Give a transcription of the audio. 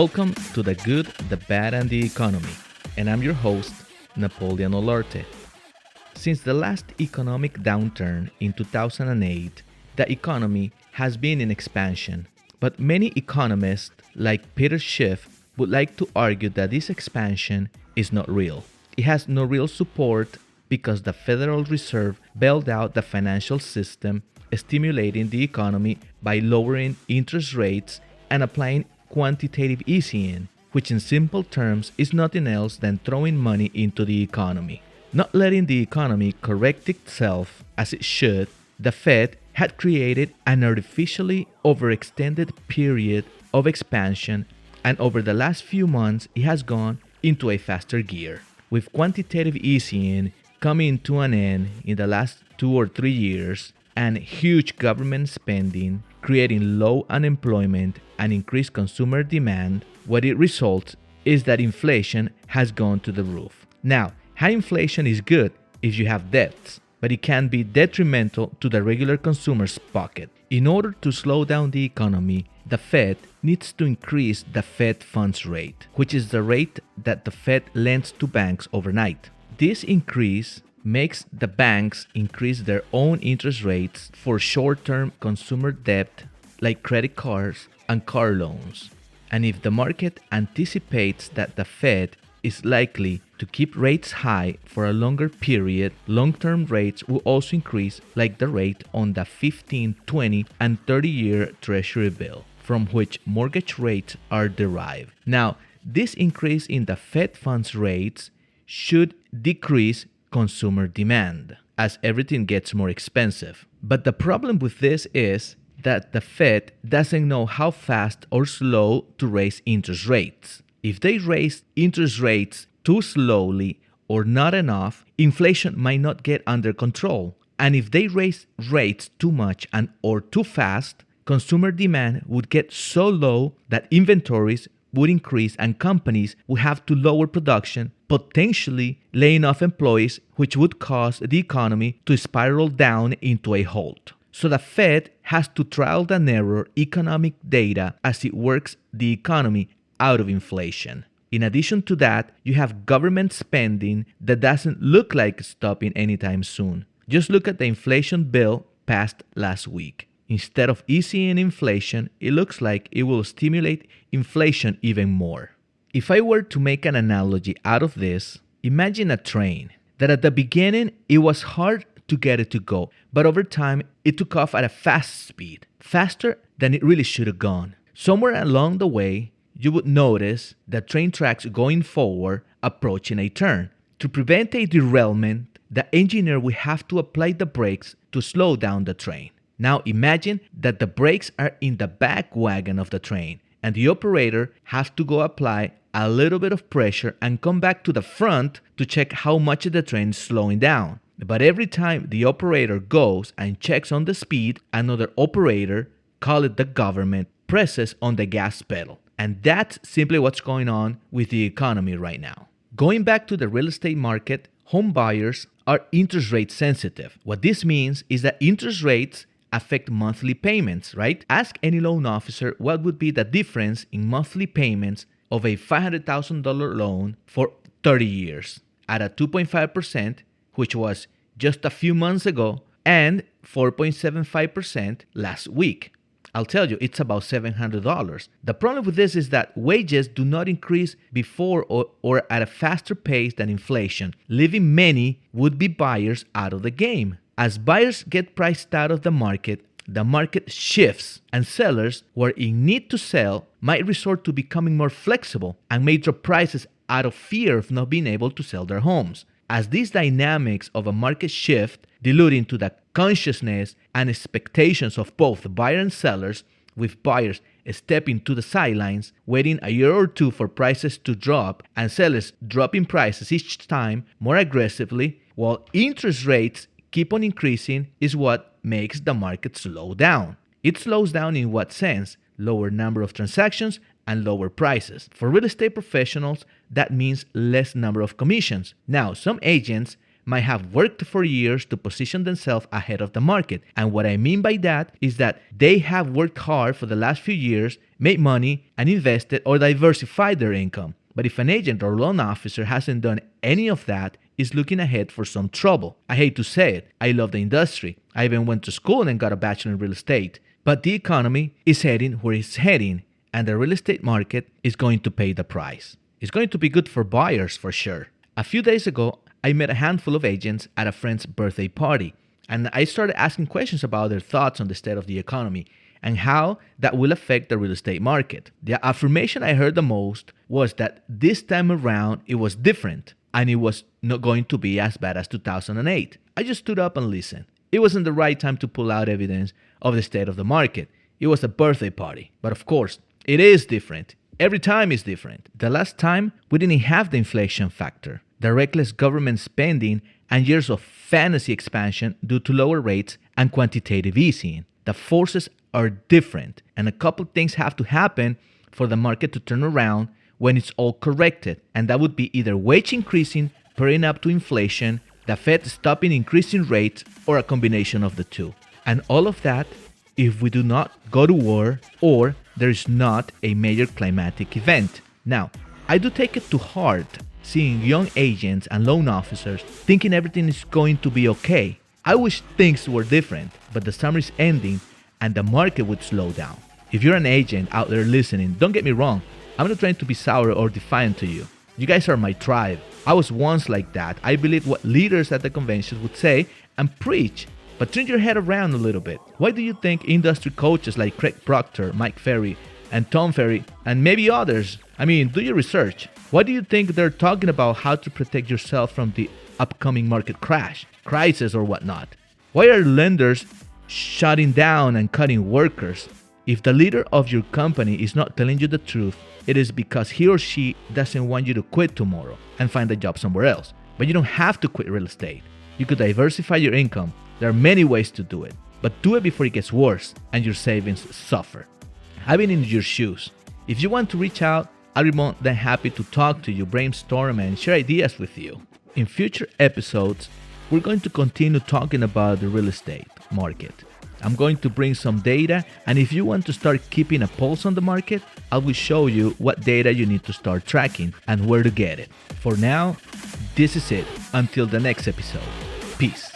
Welcome to The Good, the Bad, and the Economy, and I'm your host, Napoleon Olarte. Since the last economic downturn in 2008, the economy has been in expansion, but many economists, like Peter Schiff, would like to argue that this expansion is not real. It has no real support because the Federal Reserve bailed out the financial system, stimulating the economy by lowering interest rates and applying quantitative easing, which in simple terms is nothing else than throwing money into the economy. Not letting the economy correct itself as it should, the Fed had created an artificially overextended period of expansion, and over the last few months it has gone into a faster gear. With quantitative easing coming to an end in the last 2 or 3 years, and huge government spending creating low unemployment and increased consumer demand, what it results is that inflation has gone to the roof. Now, high inflation is good if you have debts, but it can be detrimental to the regular consumer's pocket. In order to slow down the economy, the Fed needs to increase the Fed funds rate, which is the rate that the Fed lends to banks overnight. This increase makes the banks increase their own interest rates for short-term consumer debt like credit cards and car loans. And if the market anticipates that the Fed is likely to keep rates high for a longer period, long-term rates will also increase, like the rate on the 15, 20, and 30-year Treasury bill, from which mortgage rates are derived. Now, this increase in the Fed funds rates should decrease consumer demand as everything gets more expensive. But the problem with this is that the Fed doesn't know how fast or slow to raise interest rates. If they raise interest rates too slowly or not enough, inflation might not get under control. And if they raise rates too much and or too fast, consumer demand would get so low that inventories would increase and companies would have to lower production, potentially laying off employees, which would cause the economy to spiral down into a halt. So the Fed has to trial and error economic data as it works the economy out of inflation. In addition to that, you have government spending that doesn't look like stopping anytime soon. Just look at the inflation bill passed last week. Instead of easing inflation, it looks like it will stimulate inflation even more. If I were to make an analogy out of this, imagine a train that at the beginning it was hard to get it to go, but over time it took off at a fast speed, faster than it really should have gone. Somewhere along the way, you would notice the train tracks going forward approaching a turn. To prevent a derailment, the engineer will have to apply the brakes to slow down the train. Now imagine that the brakes are in the back wagon of the train and the operator has to go apply a little bit of pressure and come back to the front to check how much the train is slowing down. But every time the operator goes and checks on the speed, another operator, call it the government, presses on the gas pedal. And that's simply what's going on with the economy right now. Going back to the real estate market, home buyers are interest rate sensitive. What this means is that interest rates affect monthly payments, right? Ask any loan officer what would be the difference in monthly payments of a $500,000 loan for 30 years at a 2.5%, which was just a few months ago, and 4.75% last week. I'll tell you, it's about $700. The problem with this is that wages do not increase before or at a faster pace than inflation, leaving many would-be buyers out of the game. As buyers get priced out of the market shifts, and sellers who are in need to sell might resort to becoming more flexible and may drop prices out of fear of not being able to sell their homes. As these dynamics of a market shift dilute into the consciousness and expectations of both buyers and sellers, with buyers stepping to the sidelines, waiting a year or two for prices to drop, and sellers dropping prices each time more aggressively, while interest rates keep on increasing, is what makes the market slow down. It slows down in what sense? Lower number of transactions and lower prices. For real estate professionals, that means less number of commissions. Now, some agents might have worked for years to position themselves ahead of the market. And what I mean by that is that they have worked hard for the last few years made money, and invested or diversified their income. But if an agent or loan officer hasn't done any of that, is looking ahead for some trouble. I hate to say it, I love the industry. I even went to school and got a bachelor in real estate. But the economy is heading where it's heading, and the real estate market is going to pay the price. It's going to be good for buyers for sure. A few days ago, I met a handful of agents at a friend's birthday party, and I started asking questions about their thoughts on the state of the economy and how that will affect the real estate market. The affirmation I heard the most was that this time around it was different and it was not going to be as bad as 2008. I just stood up and listened. It wasn't the right time to pull out evidence of the state of the market. It was a birthday party. But of course, it is different. Every time is different. The last time, we didn't have the inflation factor, the reckless government spending, and years of fantasy expansion due to lower rates and quantitative easing. The forces are different, and a couple things have to happen for the market to turn around when it's all corrected, and that would be either wage increasing, pairing up to inflation, the Fed stopping increasing rates, or a combination of the two. And all of that if we do not go to war or there is not a major climatic event. Now, I do take it to heart seeing young agents and loan officers thinking everything is going to be okay. I wish things were different, but the summer is ending and the market would slow down. If you're an agent out there listening, don't get me wrong, I'm not trying to be sour or defiant to you. You guys are my tribe. I was once like that. I believed what leaders at the conventions would say and preach. But turn your head around a little bit. Why do you think industry coaches like Craig Proctor, Mike Ferry, and Tom Ferry, and maybe others, do your research. Why do you think they're talking about how to protect yourself from the upcoming market crash, crisis, or whatnot? Why are lenders shutting down and cutting workers? If the leader of your company is not telling you the truth, it is because he or she doesn't want you to quit tomorrow and find a job somewhere else. But you don't have to quit real estate. You could diversify your income. There are many ways to do it, but do it before it gets worse and your savings suffer. I've been in your shoes. If you want to reach out, I'll be more than happy to talk to you, brainstorm, and share ideas with you. In future episodes, we're going to continue talking about the real estate market. I'm going to bring some data, and if you want to start keeping a pulse on the market, I will show you what data you need to start tracking and where to get it. For now, this is it. Until the next episode. Peace.